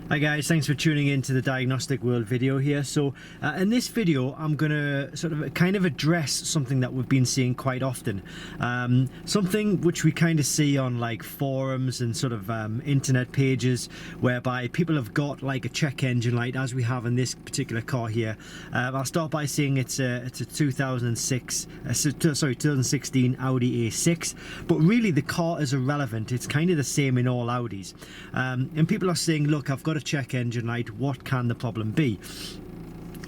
Hi guys, thanks for tuning in to the Diagnostic World video here. So in this video I'm going to sort of kind of address something that we've been seeing quite often. Something which we kind of see on like forums and sort of internet pages, whereby people have got like a check engine light, as we have in this particular car here. I'll start by saying it's a 2016 Audi A6, but really the car is irrelevant. It's kind of the same in all Audis. And people are saying, look, I've got a check engine light, what can the problem be,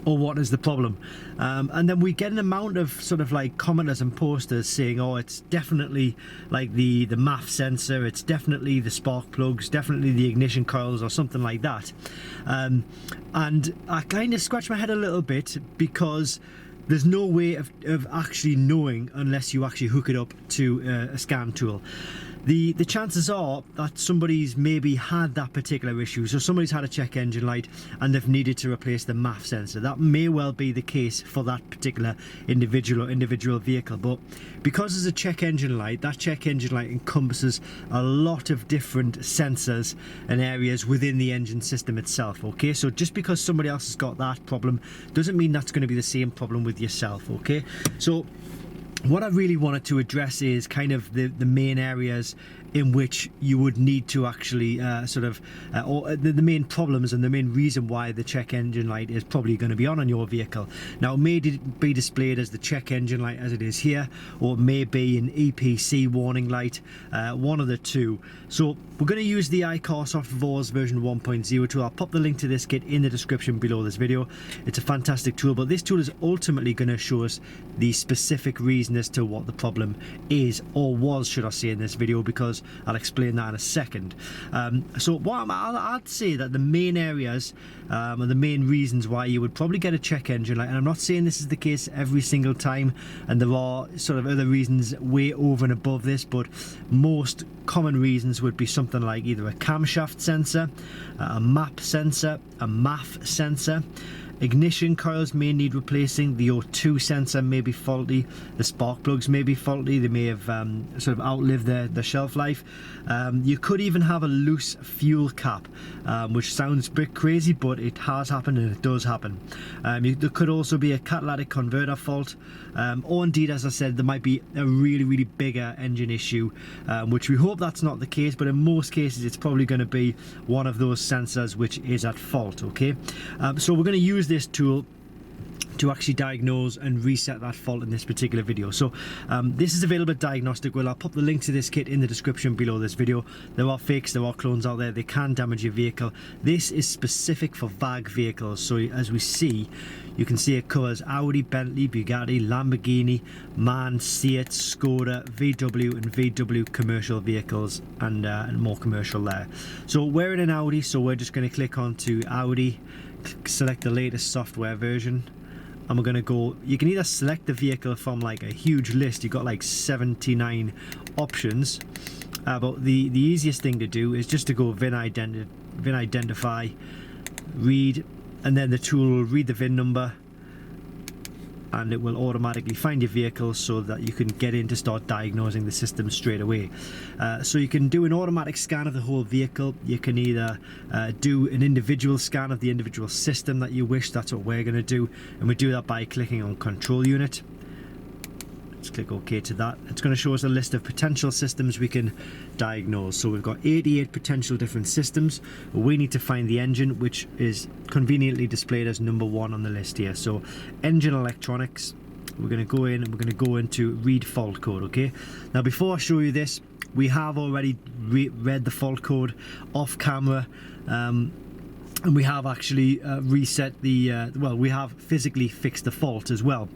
or what is the problem? And then we get an amount of sort of like commenters and posters saying, oh, it's definitely like the MAF sensor, it's definitely the spark plugs, definitely the ignition coils, or something like that. And I kind of scratch my head a little bit, because there's no way of actually knowing unless you actually hook it up to a scan tool. The chances are that somebody's maybe had that particular issue. So somebody's had a check engine light and they've needed to replace the MAF sensor. That may well be the case for that particular individual vehicle. But because it's a check engine light, that check engine light encompasses a lot of different sensors and areas within the engine system itself. Okay, so just because somebody else has got that problem doesn't mean that's going to be the same problem with yourself. Okay, so what I really wanted to address is kind of the main areas in which you would need to actually or the main problems and the main reason why the check engine light is probably going to be on your vehicle. Now, it may be displayed as the check engine light as it is here, or it may be an EPC warning light, one of the two. So we're going to use the iCarSoft VORS version 1.0 tool. I'll pop the link to this kit in the description below this video. It's a fantastic tool, but this tool is ultimately going to show us the specific reason as to what the problem is, or was, should I say, in this video, because I'll explain that in a second. So what I'd say that the main areas and the main reasons why you would probably get a check engine light, and I'm not saying this is the case every single time, and there are sort of other reasons way over and above this, but most common reasons would be something like either a camshaft sensor, a MAP sensor, a MAF sensor. Ignition coils may need replacing, the O2 sensor may be faulty, the spark plugs may be faulty, they may have sort of outlived their shelf life. You could even have a loose fuel cap, which sounds a bit crazy, but it has happened and it does happen. There could also be a catalytic converter fault, or indeed, as I said, there might be a really bigger engine issue, which we hope that's not the case, but in most cases it's probably going to be one of those sensors which is at fault. Okay, so we're going to use this tool to actually diagnose and reset that fault in this particular video. So this is available at Diagnostic World. I'll pop the link to this kit in the description below this video. There are fakes, there are clones out there, they can damage your vehicle. This is specific for VAG vehicles, so as we see, you can see it covers Audi, Bentley, Bugatti, Lamborghini, MAN, Seat, Skoda, VW and VW commercial vehicles, and more commercial there. So we're in an Audi, so we're just going to click on to Audi, select the latest software version, and we're going to go, you can either select the vehicle from like a huge list, you've got like 79 options, but the easiest thing to do is just to go VIN identify, read, and then the tool will read the VIN number and it will automatically find your vehicle so that you can get in to start diagnosing the system straight away. So you can do an automatic scan of the whole vehicle. You can either do an individual scan of the individual system that you wish. That's what we're going to do, and we do that by clicking on Control Unit. Let's click OK to that. It's going to show us a list of potential systems we can diagnose. So we've got 88 potential different systems. We need to find the engine, which is conveniently displayed as number 1 on the list here. So engine electronics, we're going to go in and we're going to go into read fault code. Okay, now before I show you this, we have already read the fault code off camera, and we have actually reset the well, we have physically fixed the fault as well,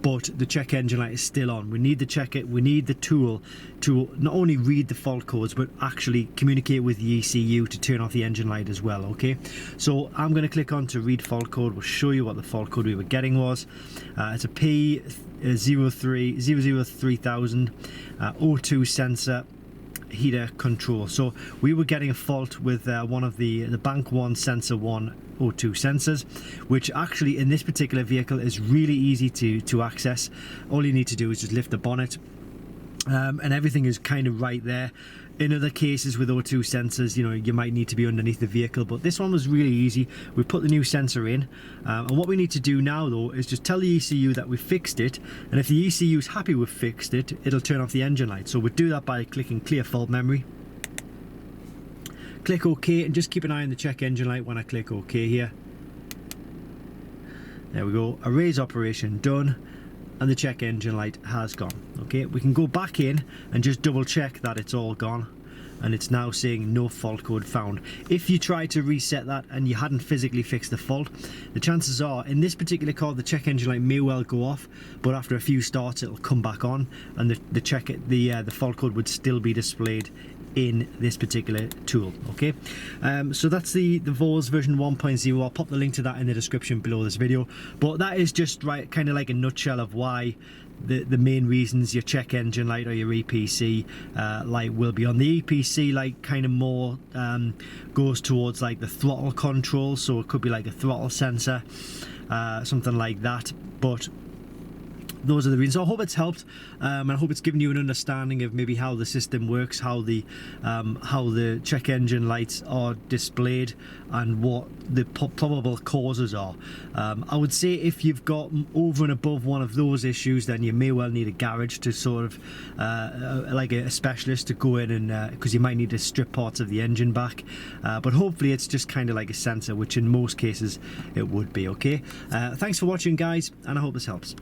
but the check engine light is still on. We need to check it. We need the tool to not only read the fault codes but actually communicate with the ECU to turn off the engine light as well. Okay, so I'm going to click on to read fault code. We'll show you what the fault code we were getting was. It's a P0303000 O2 sensor heater control. So we were getting a fault with one of the Bank 1 Sensor 1 O2 sensors, which actually in this particular vehicle is really easy to access. All you need to do is just lift the bonnet, and everything is kind of right there. In other cases with O2 sensors, you know, you might need to be underneath the vehicle, but this one was really easy. We put the new sensor in, and what we need to do now though is just tell the ECU that we fixed it, and if the ECU is happy we've fixed it, it'll turn off the engine light. So we'll do that by clicking clear fault memory. Click OK, and just keep an eye on the check engine light when I click OK here. There we go, erase operation done, and the check engine light has gone. Okay, we can go back in and just double check that it's all gone, and it's now saying no fault code found. If you try to reset that and you hadn't physically fixed the fault, the chances are in this particular car the check engine light may well go off, but after a few starts it'll come back on, and the fault code would still be displayed in this particular tool. Okay, so that's the VOS version 1.0. I'll pop the link to that in the description below this video, but that is just kind of like a nutshell of why the main reasons your check engine light or your EPC light will be on. The EPC light kind of more goes towards like the throttle control, so it could be like a throttle sensor, something like that, but those are the reasons. So I hope it's helped, and I hope it's given you an understanding of maybe how the system works, how the check engine lights are displayed, and what the probable causes are. I would say if you've got over and above one of those issues, then you may well need a garage to sort of like a specialist to go in, and because you might need to strip parts of the engine back, but hopefully it's just kind of like a sensor, which in most cases it would be. Okay, thanks for watching guys, and I hope this helps.